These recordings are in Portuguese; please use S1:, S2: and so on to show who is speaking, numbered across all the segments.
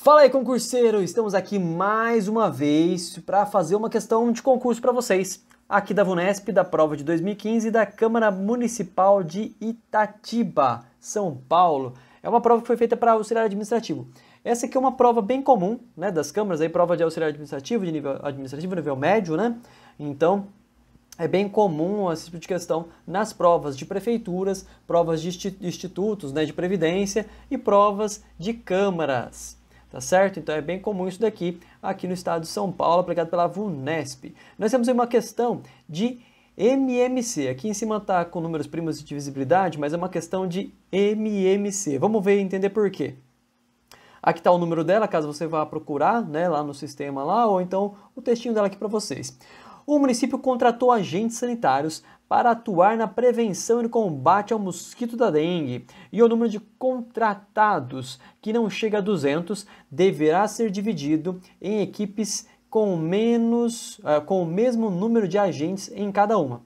S1: Fala aí, concurseiro! Estamos aqui mais uma vez para fazer uma questão de concurso para vocês, aqui da VUNESP, da prova de 2015 da Câmara Municipal de Itatiba, São Paulo. É uma prova que foi feita para auxiliar administrativo. Essa aqui é uma prova bem comum, né, das câmaras, aí prova de auxiliar administrativo, de nível médio, né? Então, é bem comum esse tipo de questão nas provas de prefeituras, provas de institutos, né, de previdência e provas de câmaras. Tá certo? Então é bem comum isso daqui aqui no estado de São Paulo, aplicado pela VUNESP. Nós temos aí uma questão de MMC. Aqui em cima está com números primos de divisibilidade, mas é uma questão de MMC. Vamos ver e entender por quê. Aqui está o número dela, caso você vá procurar, né, lá no sistema lá, ou então o textinho dela aqui para vocês. O município contratou agentes sanitários para atuar na prevenção e no combate ao mosquito da dengue, e o número de contratados, que não chega a 200, deverá ser dividido em equipes com o mesmo número de agentes em cada uma.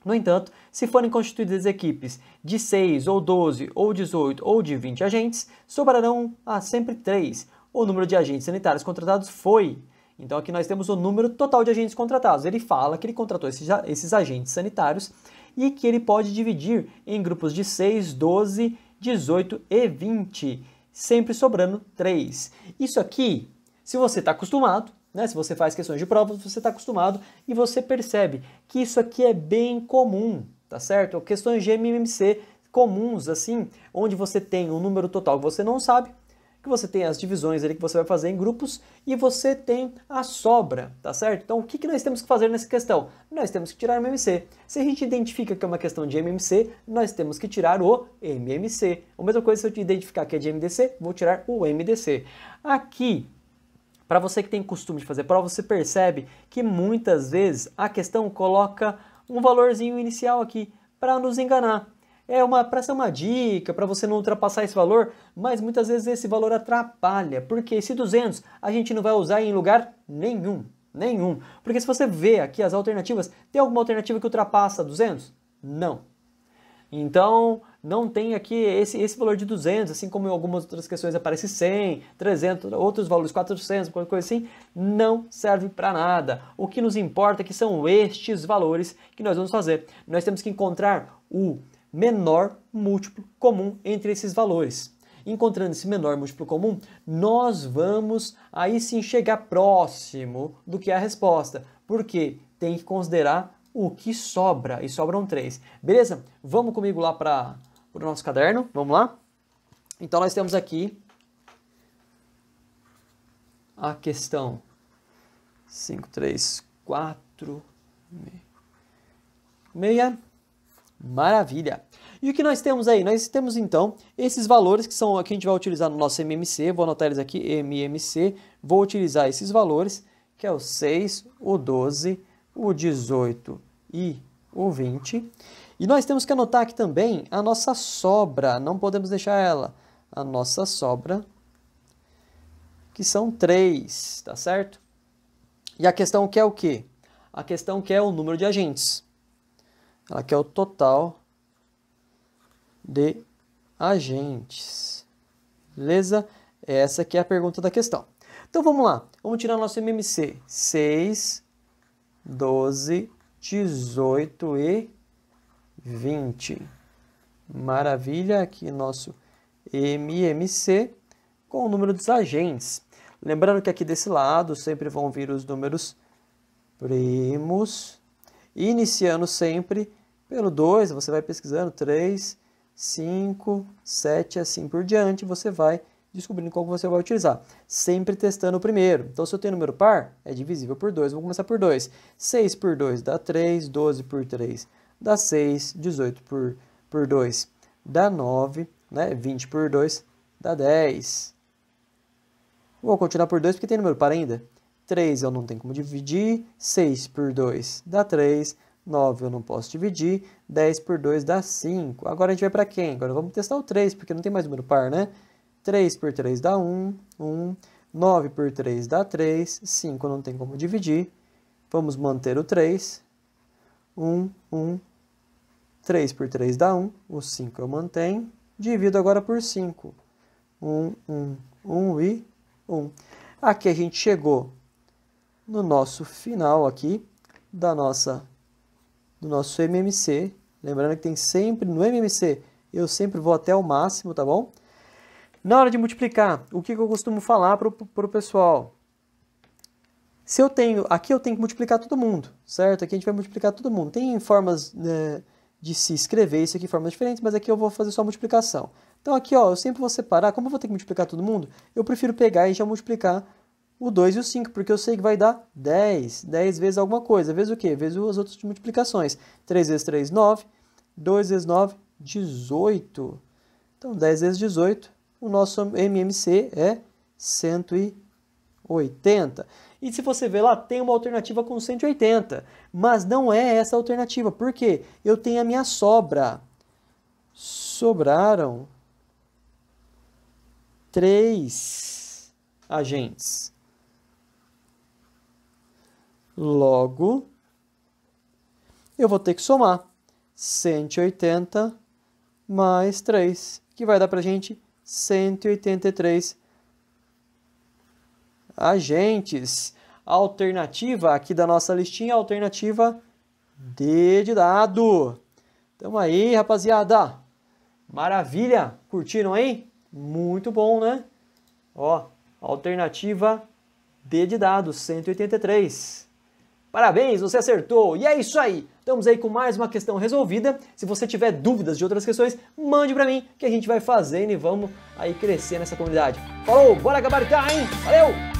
S1: No entanto, se forem constituídas equipes de 6, ou 12, ou 18, ou de 20 agentes, sobrarão sempre 3. O número de agentes sanitários contratados foi... Então aqui nós temos o número total de agentes contratados. Ele fala que ele contratou esses agentes sanitários e que ele pode dividir em grupos de 6, 12, 18 e 20, sempre sobrando 3. Isso aqui, se você está acostumado, né, se você faz questões de provas, você está acostumado e você percebe que isso aqui é bem comum, tá certo? Questões de MMC comuns, assim, onde você tem um número total que você não sabe, que você tem as divisões ali que você vai fazer em grupos e você tem a sobra, tá certo? Então, o que nós temos que fazer nessa questão? Nós temos que tirar o MMC. Se a gente identifica que é uma questão de MMC, nós temos que tirar o MMC. A mesma coisa se eu identificar que é de MDC, vou tirar o MDC. Aqui, para você que tem costume de fazer prova, você percebe que muitas vezes a questão coloca um valorzinho inicial aqui para nos enganar. Para ser uma dica, para você não ultrapassar esse valor, mas muitas vezes esse valor atrapalha, porque esse 200 a gente não vai usar em lugar nenhum. Porque se você vê aqui as alternativas, tem alguma alternativa que ultrapassa 200? Não. Então, não tem aqui esse valor de 200, assim como em algumas outras questões aparece 100, 300, outros valores 400, qualquer coisa assim, não serve para nada. O que nos importa é que são estes valores que nós vamos fazer. Nós temos que encontrar o menor múltiplo comum entre esses valores. Encontrando esse menor múltiplo comum, nós vamos aí sim chegar próximo do que é a resposta, porque tem que considerar o que sobra, e sobram 3. Beleza? Vamos comigo lá para o nosso caderno, vamos lá? Então nós temos aqui a questão 5, 3, 4, 6. Maravilha! E o que nós temos aí? Nós temos então esses valores que são aqui a gente vai utilizar no nosso MMC, vou anotar eles aqui, MMC, vou utilizar esses valores, que é o 6, o 12, o 18 e o 20. E nós temos que anotar aqui também a nossa sobra, não podemos deixar ela, a nossa sobra, que são 3, tá certo? E a questão quer o quê? A questão quer o número de agentes. Ela quer o total de agentes. Beleza? Essa aqui é a pergunta da questão. Então vamos lá. Vamos tirar o nosso MMC. 6, 12, 18 e 20. Maravilha. Aqui nosso MMC com o número dos agentes. Lembrando que aqui desse lado sempre vão vir os números primos. Iniciando sempre pelo 2, você vai pesquisando 3, 5, 7, assim por diante, você vai descobrindo qual você vai utilizar. Sempre testando o primeiro. Então, se eu tenho número par, é divisível por 2, vou começar por 2. 6 por 2 dá 3, 12 por 3 dá 6, 18 por 2 dá 9, né? 20 por 2 dá 10. Vou continuar por 2 porque tem número par ainda. 3 eu não tenho como dividir, 6 por 2 dá 3, 9 eu não posso dividir, 10 por 2 dá 5. Agora a gente vai para quem? Agora vamos testar o 3, porque não tem mais número par, né? 3 por 3 dá 1, 9 por 3 dá 3, 5 não tem como dividir. Vamos manter o 3, 1, 3 por 3 dá 1, o 5 eu mantenho, divido agora por 5. 1 e 1. Aqui a gente chegou no nosso final aqui do nosso MMC. Lembrando que tem sempre, no MMC, eu sempre vou até o máximo, tá bom? Na hora de multiplicar, o que eu costumo falar para o pessoal? Se eu tenho, aqui eu tenho que multiplicar todo mundo, certo? Aqui a gente vai multiplicar todo mundo. Tem formas de se escrever isso aqui, formas diferentes, mas aqui eu vou fazer só multiplicação. Então aqui, ó, eu sempre vou separar, como eu vou ter que multiplicar todo mundo, eu prefiro pegar e já multiplicar o 2 e o 5, porque eu sei que vai dar 10. 10 vezes alguma coisa. Vezes o quê? Vezes as outras multiplicações. 3 vezes 3, 9. 2 vezes 9, 18. Então, 10 vezes 18, o nosso MMC é 180. E se você ver lá, tem uma alternativa com 180. Mas não é essa a alternativa. Por quê? Eu tenho a minha sobra. Sobraram 3 agentes. Logo, eu vou ter que somar 180 mais 3, que vai dar para a gente 183 agentes. A alternativa aqui da nossa listinha, a alternativa D de dado. Tamo aí, rapaziada. Maravilha! Curtiram aí? Muito bom, né? Ó, alternativa D de dado, 183. Parabéns, você acertou! E é isso aí! Estamos aí com mais uma questão resolvida. Se você tiver dúvidas de outras questões, mande para mim que a gente vai fazendo e vamos aí crescer nessa comunidade. Falou, bora gabaritar, hein? Valeu!